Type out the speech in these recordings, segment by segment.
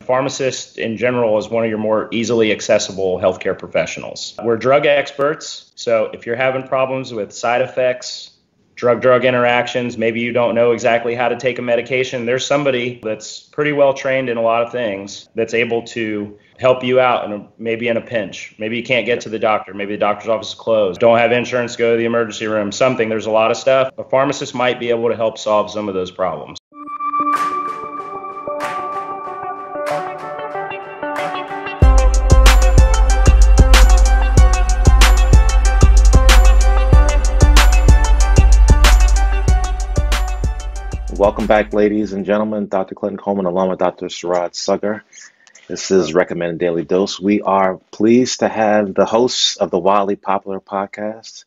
Pharmacist in general is one of your more easily accessible healthcare professionals. We're drug experts, so if you're having problems with side effects, drug-drug interactions, maybe you don't know exactly how to take a medication, there's somebody that's pretty well trained in a lot of things that's able to help you out maybe in a pinch. Maybe you can't get to the doctor. Maybe the doctor's office is closed. Don't have insurance, go to the emergency room, something. There's a lot of stuff. A pharmacist might be able to help solve some of those problems. Welcome back, ladies and gentlemen. Dr. Clenton Coleman along with Dr. Suraj Saggar. This is Recommended Daily Dose. We are pleased to have the hosts of the wildly popular podcast,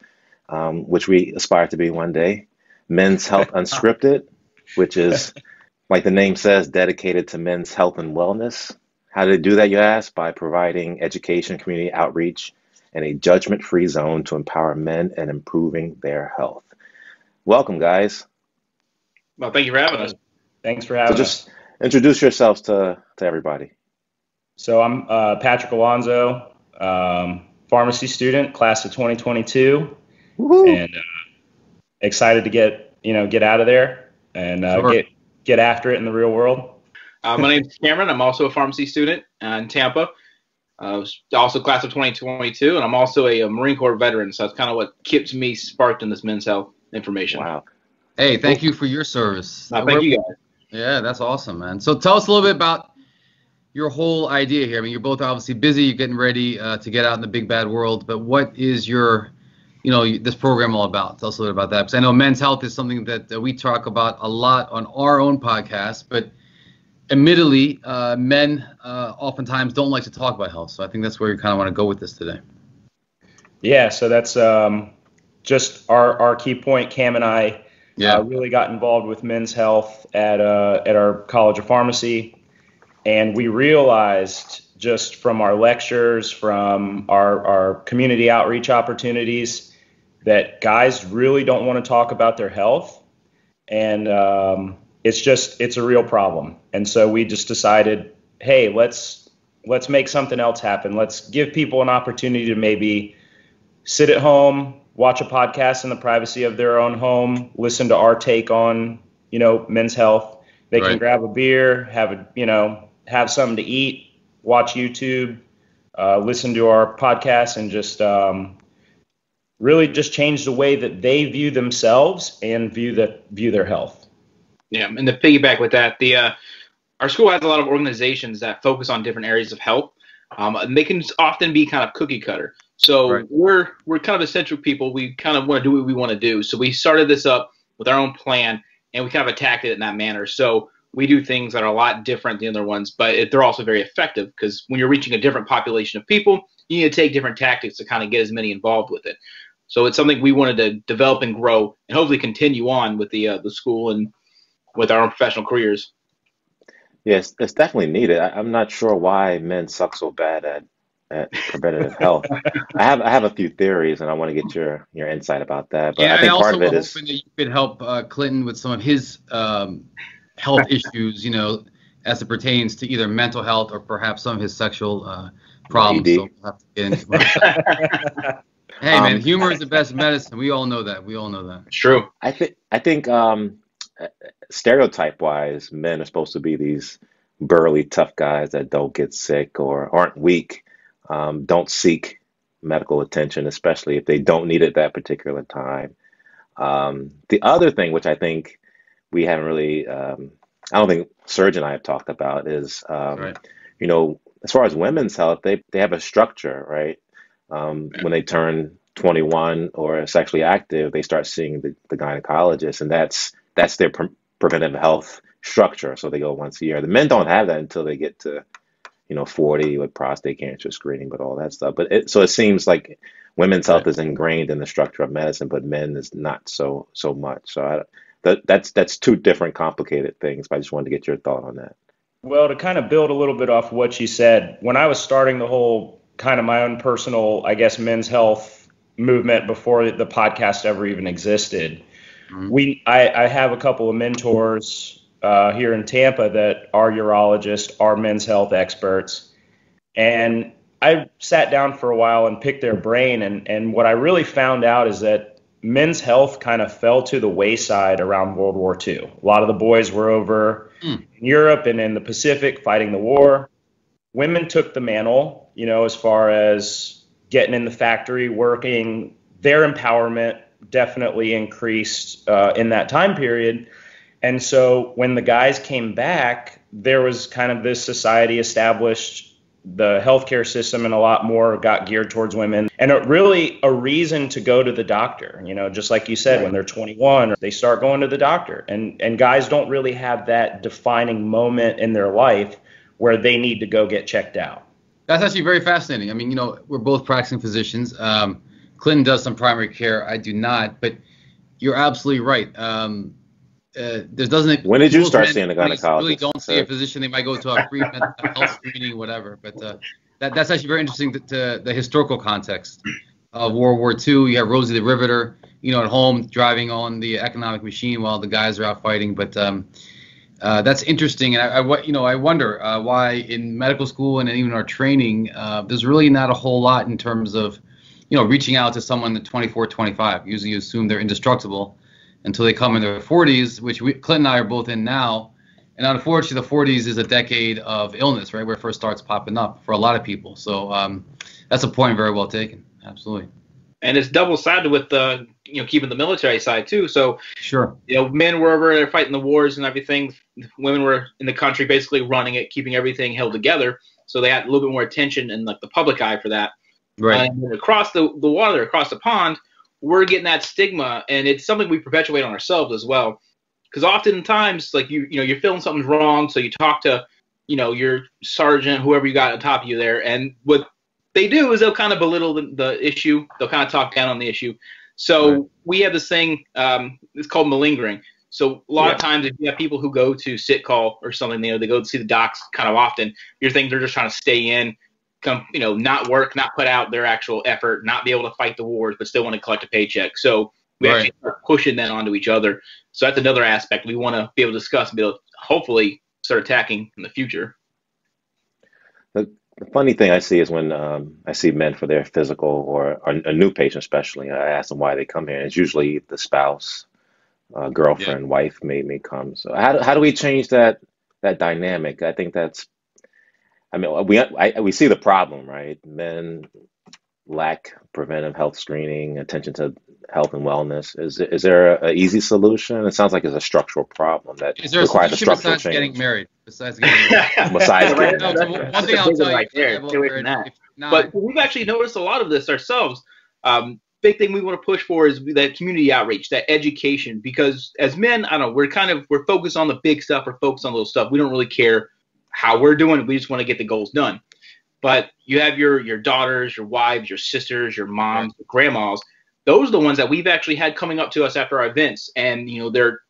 which we aspire to be one day, Men's Health Unscripted, which is, like the name says, dedicated to men's health and wellness. How do they do that, you ask? By providing education, community outreach, and a judgment-free zone to empower men and improving their health. Welcome, guys. Well, thank you for having us. Thanks for having us. Just introduce yourselves to everybody. So I'm Patrick Alonzo, pharmacy student, class of Woohoo. 2022, and excited to get out of there and get after it in the real world. My name's Cameron. I'm also a pharmacy student in Tampa. Also class of 2022, and I'm also a Marine Corps veteran. So that's kind of what keeps me sparked in this men's health information. Wow. Hey, thank you for your service. Thank you, guys. Yeah, that's awesome, man. So tell us a little bit about your whole idea here. I mean, you're both obviously busy. You're getting ready to get out in the big bad world. But what is your, this program all about? Tell us a little bit about that. Because I know men's health is something that we talk about a lot on our own podcast. But admittedly, men oftentimes don't like to talk about health. So I think that's where you kind of want to go with this today. Yeah, so that's just our key point. Cam and I really got involved with men's health at our College of Pharmacy, and we realized just from our lectures, from our community outreach opportunities, that guys really don't want to talk about their health, and it's a real problem. And so we just decided, hey, let's make something else happen. Let's give people an opportunity to maybe sit at home, watch a podcast in the privacy of their own home, listen to our take on, men's health. They can grab a beer, have something to eat, watch YouTube, listen to our podcast, and just really just change the way that they view themselves and view their health. Yeah, and to piggyback with that, our school has a lot of organizations that focus on different areas of health. And they can often be kind of cookie cutter. So we're kind of essential people. We kind of want to do what we want to do. So we started this up with our own plan, and we kind of attacked it in that manner. So we do things that are a lot different than the other ones, but they're also very effective because when you're reaching a different population of people, you need to take different tactics to kind of get as many involved with it. So it's something we wanted to develop and grow and hopefully continue on with the school and with our own professional careers. Yes, it's definitely needed. I'm not sure why men suck so bad at preventative health. I have a few theories, and I want to get your insight about that. But I think part of it is hoping that you could help Clinton with some of his health issues, as it pertains to either mental health or perhaps some of his sexual problems. So we'll have to get into that. Hey, man, humor is the best medicine. We all know that. It's true. I think stereotype-wise, men are supposed to be these burly, tough guys that don't get sick or aren't weak. Don't seek medical attention, especially if they don't need it at that particular time. The other thing, which I think we haven't really, I don't think Suraj and I have talked about is, as far as women's health, they have a structure, right? When they turn 21 or are sexually active, they start seeing the gynecologist, and that's their preventive health structure. So they go once a year. The men don't have that until they get to 40 with prostate cancer screening, but all that stuff. But so it seems like women's health is ingrained in the structure of medicine, but men is not so much. So that's two different complicated things, but I just wanted to get your thought on that. Well, to kind of build a little bit off what you said, when I was starting the whole kind of my own personal, I guess, men's health movement before the podcast ever even existed, I have a couple of mentors here in Tampa that are urologists, are men's health experts. And I sat down for a while and picked their brain. And what I really found out is that men's health kind of fell to the wayside around World War II. A lot of the boys were over in Europe and in the Pacific fighting the war. Women took the mantle, as far as getting in the factory, working. Their empowerment definitely increased in that time period. And so when the guys came back, there was kind of this society established, the healthcare system and a lot more got geared towards women, and really a reason to go to the doctor, just like you said, when they're 21, they start going to the doctor, and guys don't really have that defining moment in their life where they need to go get checked out. That's actually very fascinating. I mean, we're both practicing physicians. Clinton does some primary care. I do not, but you're absolutely right. There doesn't. When did you start seeing a gynecologist? Really don't see a physician. They might go to a free mental health screening, whatever. But that's actually very interesting to the historical context of World War II. You have Rosie the Riveter, at home driving on the economic machine while the guys are out fighting. But that's interesting, and I wonder why in medical school and even our training, there's really not a whole lot in terms of, reaching out to someone at 24, 25. Usually you assume they're indestructible until they come in their 40s, which Clinton and I are both in now. And unfortunately, the 40s is a decade of illness, right, where it first starts popping up for a lot of people. So that's a point very well taken. Absolutely. And it's double-sided with the, keeping the military side too. So, sure, men were over there fighting the wars and everything. Women were in the country basically running it, keeping everything held together. So they had a little bit more attention and like the public eye for that. Right. And across the water, across the pond, we're getting that stigma, and it's something we perpetuate on ourselves as well. Because oftentimes, like you're feeling something's wrong, so you talk to, your sergeant, whoever you got on top of you there, and what they do is they'll kind of belittle the issue. They'll kind of talk down on the issue. So we have this thing, it's called malingering. So a lot of times, if you have people who go to sit call or something, they go to see the docs kind of often. You're thinking they're just trying to stay in. Not work, not put out their actual effort, not be able to fight the wars, but still want to collect a paycheck. So we actually start pushing that onto each other. So that's another aspect we want to be able to discuss and be able to hopefully start attacking in the future. The funny thing I see is when I see men for their physical or a new patient especially, I ask them why they come here. And it's usually the spouse, girlfriend, wife made me come. So how do we change that dynamic? I think that's, we see the problem, right? Men lack preventive health screening, attention to health and wellness. Is there an easy solution? It sounds like it's a structural problem that requires a structural change. Getting married? Besides getting married. Besides getting married. One thing I'll tell you, but we've actually noticed a lot of this ourselves. Big thing we want to push for is that community outreach, that education, because as men, we're focused on the big stuff, we're focused on little stuff. We don't really care how we're doing it. We just want to get the goals done. But you have your daughters, your wives, your sisters, your moms, your grandmas. Those are the ones that we've actually had coming up to us after our events, and they're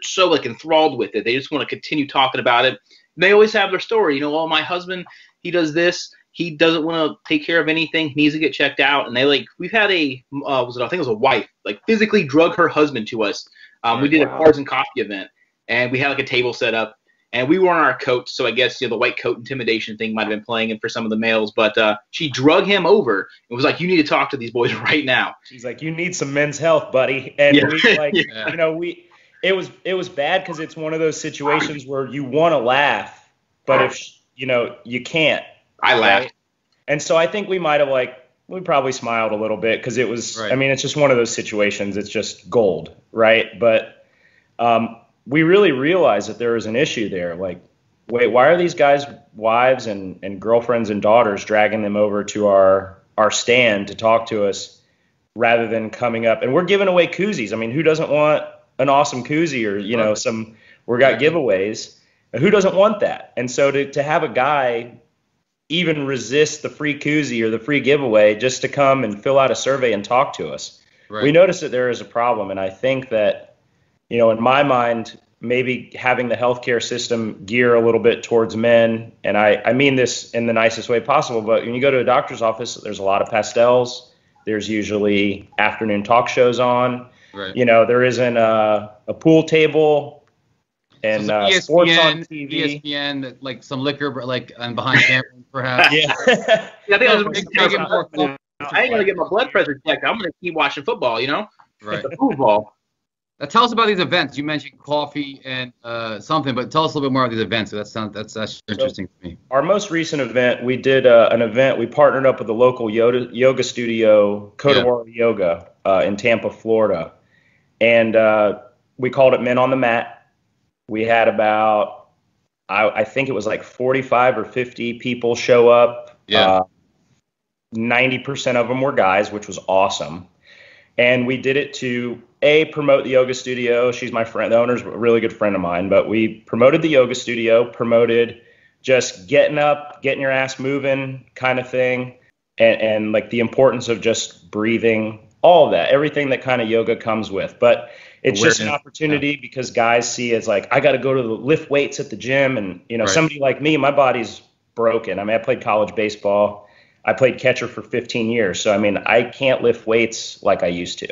so enthralled with it. They just want to continue talking about it. And they always have their story. My husband, he does this. He doesn't want to take care of anything. He needs to get checked out. And we've had I think it was a wife, physically drug her husband to us. We did a Cars and Coffee event, and we had a table set up. And we wore our coats, so I guess the white coat intimidation thing might have been playing in for some of the males. But she drug him over and was like, "You need to talk to these boys right now." She's like, "You need some men's health, buddy." And it was bad because it's one of those situations where you want to laugh, but if you can't. I laughed, and so I think we might have we probably smiled a little bit because it was. Right. I mean, it's just one of those situations. It's just gold, right? But we really realized that there was an issue there. Wait, why are these guys' wives and girlfriends and daughters dragging them over to our stand to talk to us rather than coming up? And we're giving away koozies. I mean, who doesn't want an awesome koozie or, we got giveaways. Who doesn't want that? And so to have a guy even resist the free koozie or the free giveaway just to come and fill out a survey and talk to us, we noticed that there is a problem. And I think that, in my mind, maybe having the healthcare system gear a little bit towards men, and I mean this in the nicest way possible, but when you go to a doctor's office, there's a lot of pastels. There's usually afternoon talk shows on. Right. There isn't a pool table. and so ESPN, sports on TV. ESPN, like some liquor, like and behind camera, perhaps. Yeah. Yeah, I think No, that's make it more cool. I ain't gonna get my blood pressure checked. I'm gonna keep watching football. Right. The football. Tell us about these events. You mentioned coffee and something, but tell us a little bit more about these events. That's interesting to me. Our most recent event, we did an event. We partnered up with a local yoga studio, Kodawara Yoga, in Tampa, Florida, and we called it Men on the Mat. We had about, I think it was like 45 or 50 people show up. Yeah. 90% of them were guys, which was awesome. And we did it to promote the yoga studio. She's my friend. The owner's a really good friend of mine. But we promoted the yoga studio, promoted just getting up, getting your ass moving kind of thing. And like the importance of just breathing, all of that, everything that kind of yoga comes with. But it's just an opportunity because guys see it's like, I got to go to lift weights at the gym. And, somebody like me, my body's broken. I mean, I played college baseball. I played catcher for 15 years. So, I mean, I can't lift weights like I used to.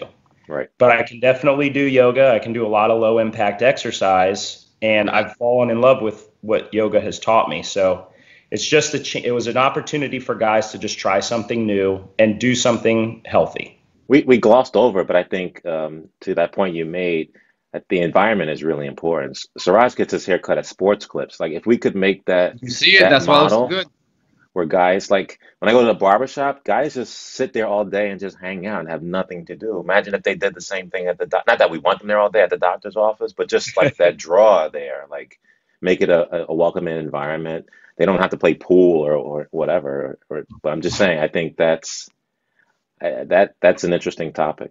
Right. But I can definitely do yoga. I can do a lot of low impact exercise. And I've fallen in love with what yoga has taught me. So it's just it was an opportunity for guys to just try something new and do something healthy. We glossed over, but I think to that point you made, that the environment is really important. Suraj gets his hair cut at Sports Clips. Like if we could make that, you see it, that's why it's good. Where guys, like when I go to the barbershop, guys just sit there all day and just hang out and have nothing to do. Imagine if they did the same thing at not that we want them there all day at the doctor's office, but just like that draw there, like make it a welcoming environment. They don't have to play pool or whatever. But I'm just saying, I think that's an interesting topic.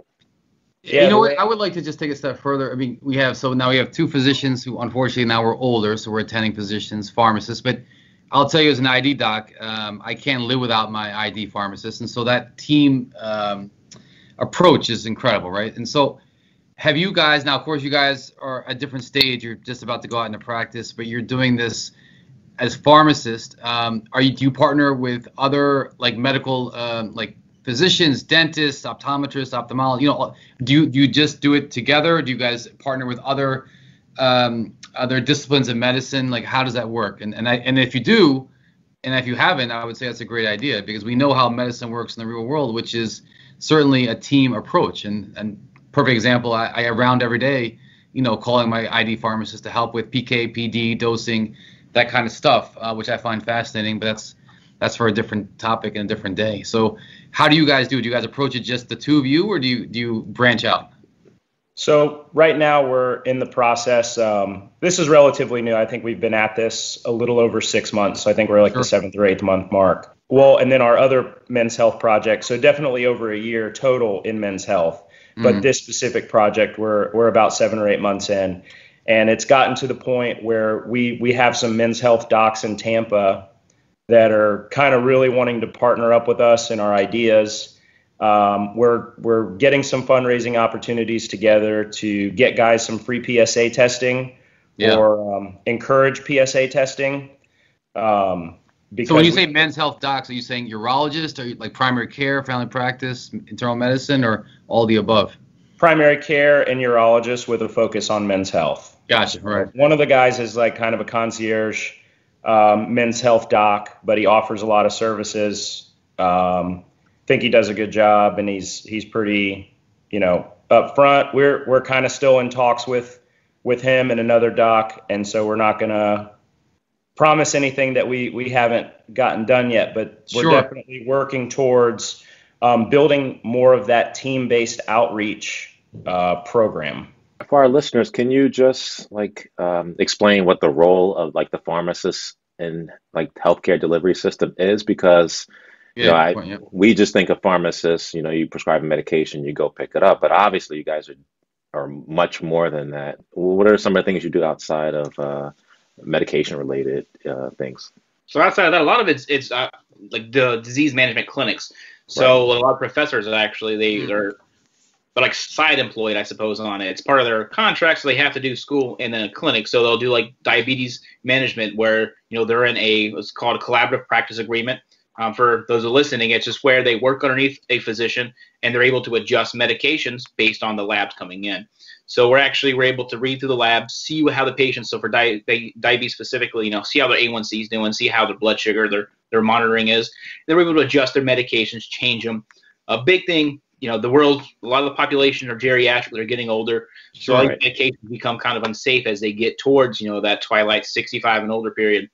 Yeah, you know what? I would like to just take a step further. I mean, now we have two physicians who unfortunately now we're older, so we're attending positions, pharmacists, but I'll tell you as an ID doc, I can't live without my ID pharmacist. And so that team approach is incredible, right? And so have you guys, now of course you guys are at a different stage, you're just about to go out into practice, but you're doing this as pharmacist. Do you partner with other like medical, like physicians, dentists, optometrists, ophthalmologists? Do you just do it together? Do you guys partner with other disciplines of medicine? Like, how does that work? And if you do, and if you haven't, I would say that's a great idea because we know how medicine works in the real world, which is certainly a team approach. And perfect example, I round every day, calling my ID pharmacist to help with PK, PD, dosing, that kind of stuff, which I find fascinating. But that's for a different topic and a different day. So how do you guys do it? Do you guys approach it just the two of you, or do you branch out? So right now we're in the process. This is relatively new. I think we've been at this a little over 6 months. So I think we're like the 7th or 8th month mark. Well, and then our other men's health project. So definitely over a year total in men's health. But this specific project, we're about 7 or 8 months in. And it's gotten to the point where we have some men's health docs in Tampa that are kind of really wanting to partner up with us in our ideas. We're getting some fundraising opportunities together to get guys some free PSA testing or encourage PSA testing. So when you say men's health docs, are you saying urologist or like primary care, family practice, internal medicine, or all the above? Primary care and urologist with a focus on men's health. Gotcha. Right. One of the guys is like kind of a concierge men's health doc, but he offers a lot of services. Think he does a good job, and he's pretty, upfront. We're kind of still in talks with him and another doc, and so we're not gonna promise anything that we haven't gotten done yet. But we're definitely working towards building more of that team-based outreach program. For our listeners, can you just explain what the role of like the pharmacist in like healthcare delivery system is? Because we just think of pharmacists, you prescribe a medication, you go pick it up, but obviously you guys are much more than that. What are some of the things you do outside of medication related things? So outside of that, a lot of it's like the disease management clinics. So a lot of professors actually they're like side employed, I suppose, on it. It's part of their contract, so they have to do school and then a clinic. So they'll do like diabetes management, where they're in what's called a collaborative practice agreement. For those who are listening, it's just where they work underneath a physician and they're able to adjust medications based on the labs coming in. So we're able to read through the lab, see how the patients, so for diabetes specifically, see how their A1C is doing, see how their blood sugar, their monitoring is. They're able to adjust their medications, change them. A big thing, a lot of the population are geriatric, they're getting older. So medications become kind of unsafe as they get towards, that twilight 65 and older period.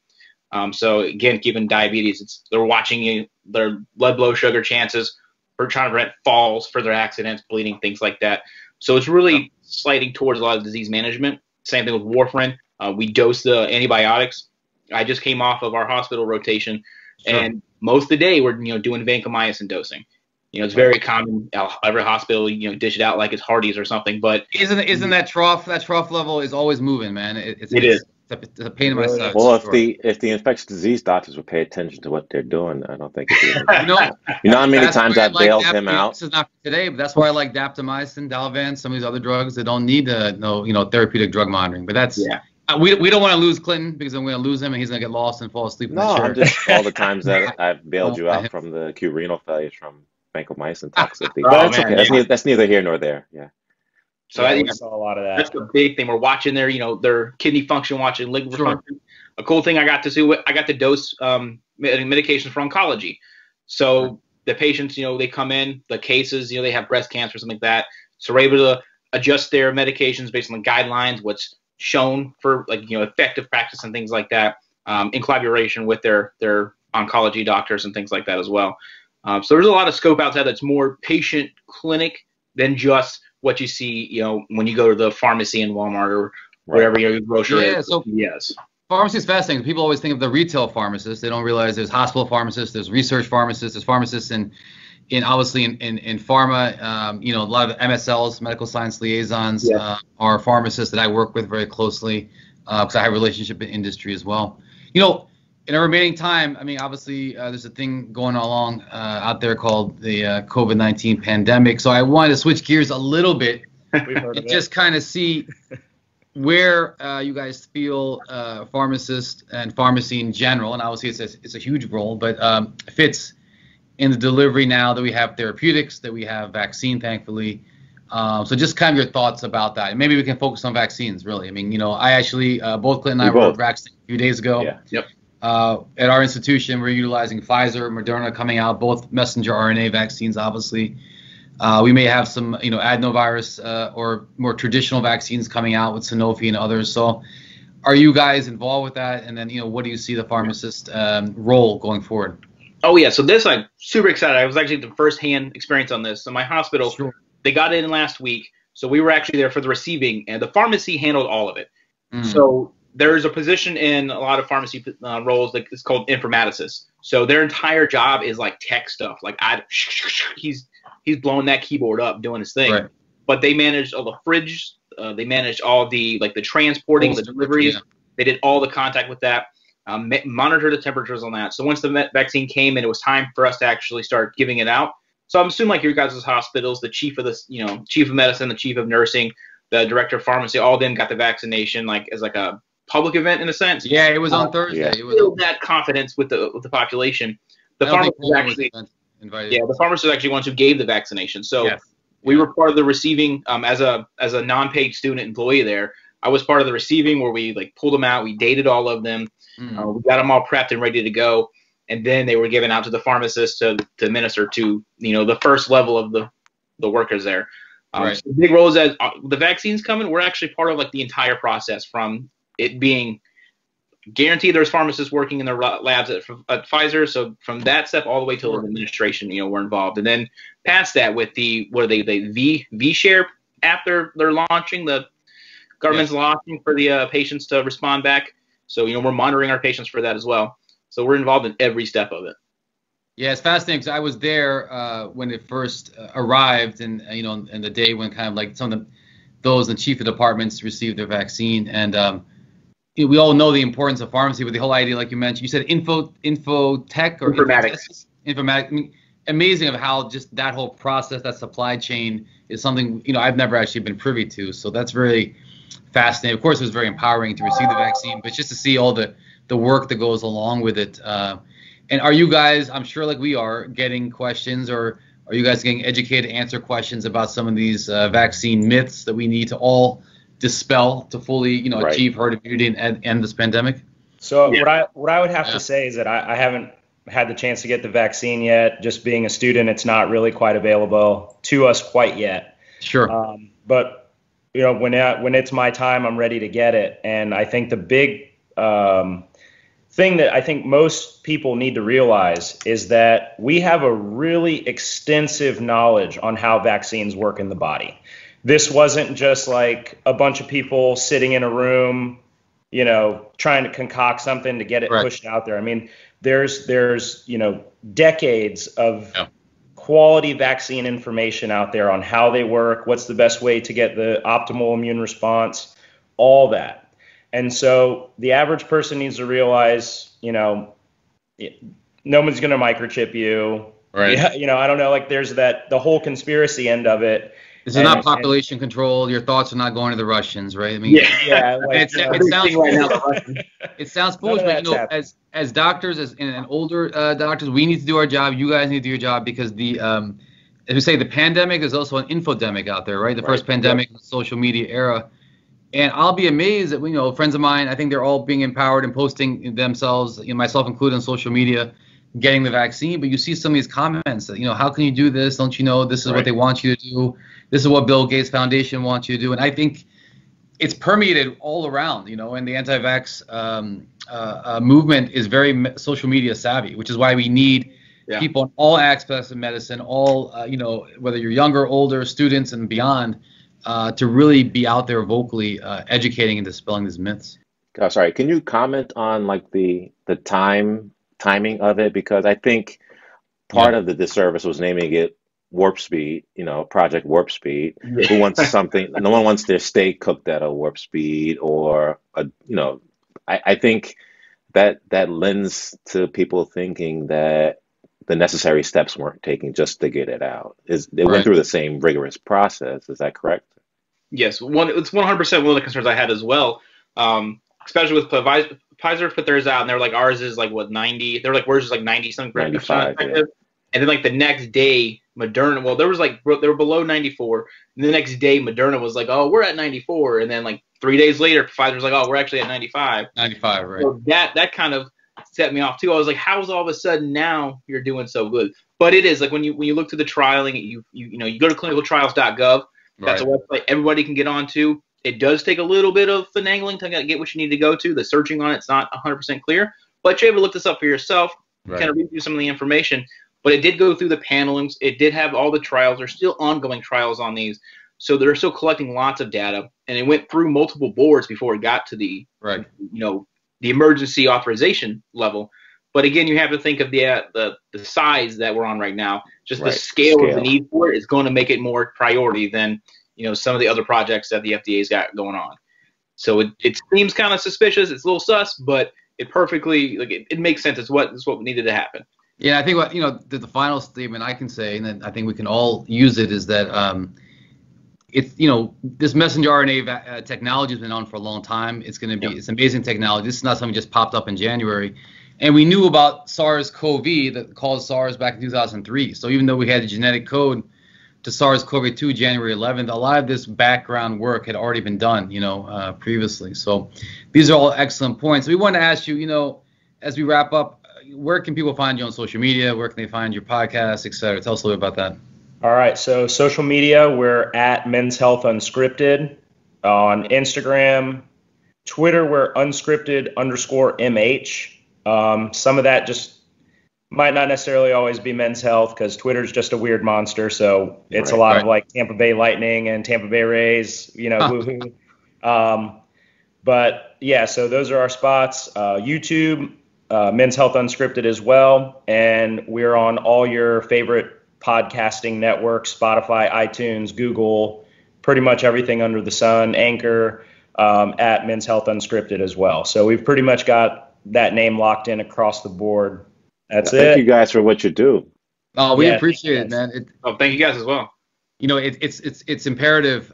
So again, given diabetes, they're watching their blood sugar chances. We're trying to prevent falls, further accidents, bleeding, things like that. So it's really sliding towards a lot of disease management. Same thing with warfarin. We dose the antibiotics. I just came off of our hospital rotation, and most of the day we're doing vancomycin dosing. It's very common. Every hospital dish it out like it's Hardee's or something. But isn't that trough level is always moving, man? It is. It's a pain in my side. Well, if the infectious disease doctors would pay attention to what they're doing, I don't think it'd be. How many times I've bailed him out. This is not for today, but that's why I like daptomycin, Dalvan, some of these other drugs that don't need therapeutic drug monitoring. But that's we don't want to lose Clinton because I'm going to lose him and he's going to get lost and fall asleep. In the chair. I'm just all the times that I've bailed you out from the acute renal failures from vancomycin toxicity. But that's okay. That's neither here nor there. Yeah. So I saw a lot of that. That's the big thing. We're watching their kidney function, watching liver function. A cool thing I got to see, I got to dose medications for oncology. So the patients, they come in, the cases, they have breast cancer or something like that. So we're able to adjust their medications based on the guidelines, what's shown for effective practice and things like that, in collaboration with their oncology doctors and things like that as well. So there's a lot of scope outside that's more patient clinic than just what you see, when you go to the pharmacy in Walmart or wherever your grocery is. So pharmacy is fascinating. People always think of the retail pharmacist. They don't realize there's hospital pharmacists, there's research pharmacists, there's pharmacists in pharma. A lot of MSLs, medical science liaisons, are pharmacists that I work with very closely because I have a relationship in industry as well. In our remaining time, obviously, there's a thing going along out there called the COVID-19 pandemic. So I wanted to switch gears a little bit and just kind of see where you guys feel pharmacists and pharmacy in general, and obviously it's a huge role, but fits in the delivery now that we have therapeutics, that we have vaccine, thankfully. So just kind of your thoughts about that. And maybe we can focus on vaccines, really. I actually, both Clinton and I were vaccinated a few days ago. Yeah. Yep. At our institution, we're utilizing Pfizer, Moderna coming out, both messenger RNA vaccines, obviously. We may have some, adenovirus or more traditional vaccines coming out with Sanofi and others. So are you guys involved with that? And then, what do you see the pharmacist role going forward? Oh, yeah. So this, I'm super excited. I was actually the first-hand experience on this. So my hospital, they got it in last week. So we were actually there for the receiving, and the pharmacy handled all of it. So there's a position in a lot of pharmacy roles that is called informaticist. So their entire job is like tech stuff. Like he's blowing that keyboard up doing his thing. Right. But they managed all the fridge. They managed all the the transporting, the deliveries. Yeah. They did all the contact with that. Monitor the temperatures on that. So once the vaccine came and it was time for us to actually start giving it out. So I'm assuming like your guys' hospitals, the chief of chief of medicine, the chief of nursing, the director of pharmacy, all of them got the vaccination as a public event in a sense. Yeah, it was on Thursday. Yeah. It was build that confidence with the population. The pharmacist actually invited. Yeah, the pharmacist actually ones who gave the vaccination. So we were part of the receiving as a non-paid student employee there. I was part of the receiving where we pulled them out. We dated all of them. We got them all prepped and ready to go. And then they were given out to the pharmacist to administer to, the first level of the workers there. So the big role is that the vaccine's coming. We're actually part of the entire process from it being guaranteed there's pharmacists working in their labs at Pfizer. So from that step all the way to the administration, we're involved. And then past that with the V-Share app they're launching, the government's launching for the patients to respond back. So, we're monitoring our patients for that as well. So we're involved in every step of it. Yeah, it's fascinating because I was there when it first arrived and the day when kind of some of those in the chief of departments received their vaccine. And we all know the importance of pharmacy, but the whole idea, like you mentioned, you said infotech or informatics. Informatics. Amazing of how just that whole process, that supply chain is something, I've never actually been privy to. So that's very fascinating. Of course, it was very empowering to receive the vaccine, but just to see all the work that goes along with it. And are you guys, I'm sure like we are, getting questions or Are you guys getting educated to answer questions about some of these vaccine myths that we need to all dispel to fully, achieve herd immunity and end this pandemic? So what I would have to say is that I haven't had the chance to get the vaccine yet. Just being a student, it's not really quite available to us quite yet. Sure. But when it's my time, I'm ready to get it. And I think the big thing that I think most people need to realize is that we have a really extensive knowledge on how vaccines work in the body. This wasn't just like a bunch of people sitting in a room, trying to concoct something to get it pushed out there. I mean, there's decades of quality vaccine information out there on how they work, what's the best way to get the optimal immune response, all that. And so the average person needs to realize, no one's going to microchip you. Right. I don't know, like there's the whole conspiracy end of it. This is not population control. Your thoughts are not going to the Russians, right? I mean, it sounds foolish, but as doctors, and older doctors, we need to do our job. You guys need to do your job because as we say, the pandemic is also an infodemic out there, right? The first pandemic, the social media era, and I'll be amazed that friends of mine, I think they're all being empowered and posting themselves, myself included, on social media, getting the vaccine. But you see some of these comments that how can you do this? Don't you know this is what they want you to do? This is what Bill Gates Foundation wants you to do. And I think it's permeated all around, and the anti-vax movement is very social media savvy, which is why we need people in all aspects of medicine, all, whether you're younger, older, students and beyond, to really be out there vocally educating and dispelling these myths. Sorry, can you comment on like the timing of it? Because I think part of the disservice was naming it Warp Speed, Project Warp Speed. Who wants something? No one wants their steak cooked at a warp speed, or I think that lends to people thinking that the necessary steps weren't taken just to get it out. They went through the same rigorous process. Is that correct? Yes, it's 100% one of the concerns I had as well. Especially with Pfizer put theirs out, and they're like, ours is like what 90. They're like, ours is like 90-something percent effective. And then like the next day, Moderna, they were below 94. And the next day, Moderna was like, oh, we're at 94. And then like 3 days later, Pfizer's like, oh, we're actually at 95. 95, right. So that kind of set me off too. I was like, how's all of a sudden now you're doing so good? But it is like when you look to the trialing, you go to clinicaltrials.gov. That's a website everybody can get onto. It does take a little bit of finagling to get what you need to go to. The searching on it's not 100% clear, but you're able to look this up for yourself, kind of read through some of the information. But it did go through the panelings. It did have all the trials. There's still ongoing trials on these. So they're still collecting lots of data. And it went through multiple boards before it got to the emergency authorization level. But again, you have to think of the size that we're on right now. Just the scale of the need for it is going to make it more priority than some of the other projects that the FDA's got going on. So it seems kind of suspicious. It's a little sus, but it perfectly it makes sense. It's what needed to happen. Yeah, I think the final statement I can say, and then I think we can all use it, is that it's this messenger RNA technology has been on for a long time. It's going to be it's amazing technology. This is not something just popped up in January, and we knew about SARS-CoV that caused SARS back in 2003. So even though we had a genetic code to SARS-CoV-2 January 11th, a lot of this background work had already been done, previously. So these are all excellent points. We want to ask you, as we wrap up, where can people find you on social media? Where can they find your podcast, et cetera? Tell us a little bit about that. All right. So social media, we're at Men's Health Unscripted on Instagram. Twitter, we're unscripted_MH. Some of that just might not necessarily always be Men's Health because Twitter's just a weird monster. So it's a lot of like Tampa Bay Lightning and Tampa Bay Rays, woohoo. But yeah, so those are our spots. YouTube, Men's Health Unscripted as well. And we're on all your favorite podcasting networks, Spotify, iTunes, Google, pretty much everything under the sun, Anchor, at Men's Health Unscripted as well. So we've pretty much got that name locked in across the board. That's it. Thank you guys for what you do. Oh, we appreciate it, man. Thank you guys as well. It's imperative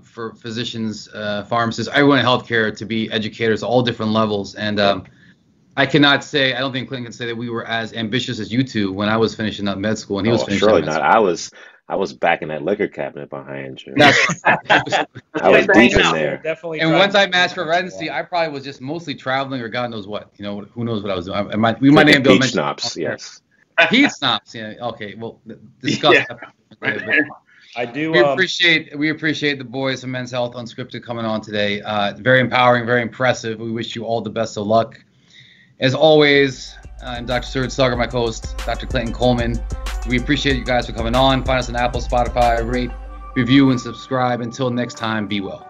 for physicians, pharmacists, everyone in healthcare to be educators, all different levels. And I I cannot say, I don't think Clinton can say that we were as ambitious as you two when I was finishing up med school and he was finishing surely up med not. school. I was back in that liquor cabinet behind you. That's I was deep in there. Definitely. And once I matched for residency, I probably was just mostly traveling or God knows what. You know, who knows what I was doing. We might not be able to peach mention schnapps, yes. Peach schnapps, yeah. Okay, well, discuss Yeah. that. I do. We appreciate the boys from Men's Health Unscripted coming on today. Very empowering, very impressive. We wish you all the best of luck. As always, I'm Dr. Suraj, Saggar, my co-host, Dr. Clenton Coleman. We appreciate you guys for coming on. Find us on Apple, Spotify, rate, review, and subscribe. Until next time, be well.